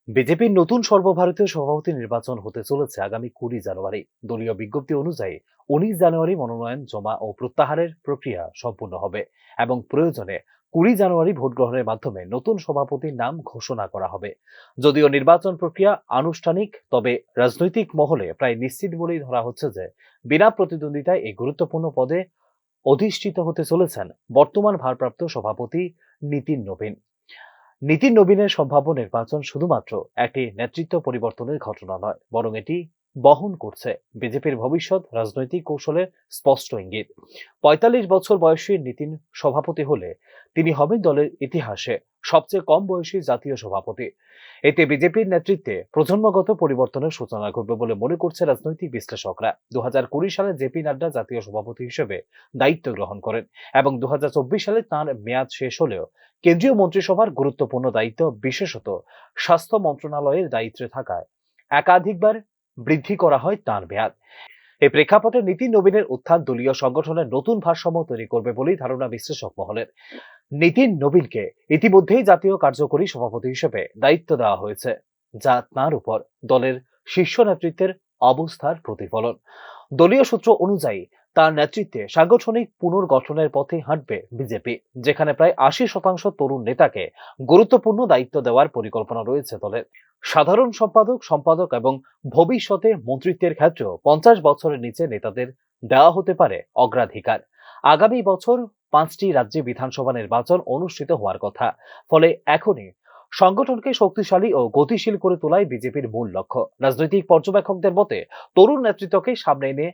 বিজেপির নতুন সর্বভারতীয় সভাপতি নির্বাচন হতে চলেছে আগামী 20 জানুয়ারি। দলীয় বিজ্ঞপ্তি অনুযায়ী 19 জানুয়ারি মনোনয়ন জমা ও প্রত্যাহারের প্রক্রিয়া সম্পূর্ণ হবে এবং প্রয়োজনে 20 জানুয়ারি ভোট গ্রহণের মাধ্যমে নতুন সভাপতির নাম ঘোষণা করা হবে। যদিও নির্বাচন প্রক্রিয়া আনুষ্ঠানিক, তবে রাজনৈতিক মহলে প্রায় নিশ্চিত বলেই ধরা হচ্ছে যে বিনা প্রতিদ্বন্দ্বিতায় এই গুরুত্বপূর্ণ পদে অধিষ্ঠিত হতে চলেছেন বর্তমান ভারপ্রাপ্ত সভাপতি নীতিন নবীন। নীতিন নবীনের সম্ভাব্য নির্বাচন শুধুমাত্র একটি নেতৃত্ব পরিবর্তনের ঘটনা নয়, বরং এটি বহন করছে বিজেপির ভবিষ্যৎ রাজনৈতিক কৌশলের স্পষ্ট ইঙ্গিত। 45 বছর বয়সী নীতিন সভাপতি হলে তিনি হবেন দলের ইতিহাসে সবচেয়ে কম বয়সী জাতীয় সভাপতি। এতে বিজেপির নেতৃত্বে প্রজন্মগত পরিবর্তনের সূচনা ঘটবে বলে মনে করছে রাজনৈতিক বিশ্লেষকরা। 2020 সালে জেপি নাড্ডা জাতীয় সভাপতি হিসেবে দায়িত্ব গ্রহণ করেন এবং 2024 সালে তাঁর মেয়াদ শেষ হলেও কেন্দ্রীয় মন্ত্রিসভার গুরুত্বপূর্ণ দায়িত্ব, বিশেষত স্বাস্থ্য মন্ত্রণালয়ের দায়িত্বে থাকায় একাধিকবার বৃদ্ধি করা হয় তাঁর মেয়াদ। এই প্রেক্ষাপটে নীতিন নবীনের উত্থান দলীয় সংগঠনের নতুন ভারসাম্য তৈরি করবে বলেই ধারণা বিশ্লেষক মহলের। নীতিন নবীনকে ইতিমধ্যেই জাতীয় কার্যকরী সভাপতি হিসেবে দায়িত্ব দেওয়া হয়েছে, যা তাঁর উপর দলের শীর্ষ নেতৃত্বের অবস্থার প্রতিফলন। দলীয় সূত্র অনুযায়ী তার নেতৃত্বে সাংগঠনিক পুনর্গঠনের পথে হাঁটবে বিজেপি, যেখানে প্রায় 80% তরুণ নেতাকে গুরুত্বপূর্ণ দায়িত্ব দেওয়ার পরিকল্পনা রয়েছে দলের। সাধারণ সম্পাদক, সম্পাদক এবং ভবিষ্যতে মন্ত্রিত্বের ক্ষেত্রেও 50 বছরের নিচে নেতাদের দেওয়া হতে পারে অগ্রাধিকার। আগামী বছর 5টি রাজ্যে বিধানসভা নির্বাচন অনুষ্ঠিত হওয়ার কথা। ফলে এখনই সংগঠনকে শক্তিশালী ও গতিশীল করে তোলাই বিজেপির মূল লক্ষ্য। রাজনৈতিক পর্যবেক্ষকদের মতে তরুণ নেতৃত্বকে সামনে এনে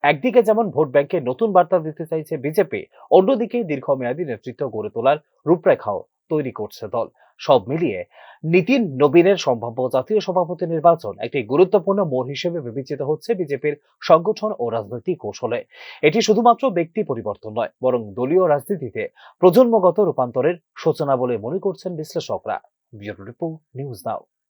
একদিকে যেমন ভোট ব্যাংকে নতুন বার্তা দিতে চাইছে বিজেপি, অন্যদিকে দীর্ঘমেয়াদী নেতৃত্ব গড়ে তোলার রূপরেখাও তৈরি করছে দল। সব মিলিয়ে নীতিন নবীনের সম্ভাব্য জাতীয় সভাপতি নির্বাচন একটি গুরুত্বপূর্ণ মোড় হিসেবে বিবেচিত হচ্ছে বিজেপির সংগঠন ও রাজনৈতিক কৌশলে। এটি শুধুমাত্র ব্যক্তি পরিবর্তন নয়, বরং দলীয় রাজনীতিতে প্রজন্মগত রূপান্তরের সূচনা বলে মনে করছেন বিশ্লেষকরা। Bureau report, news now.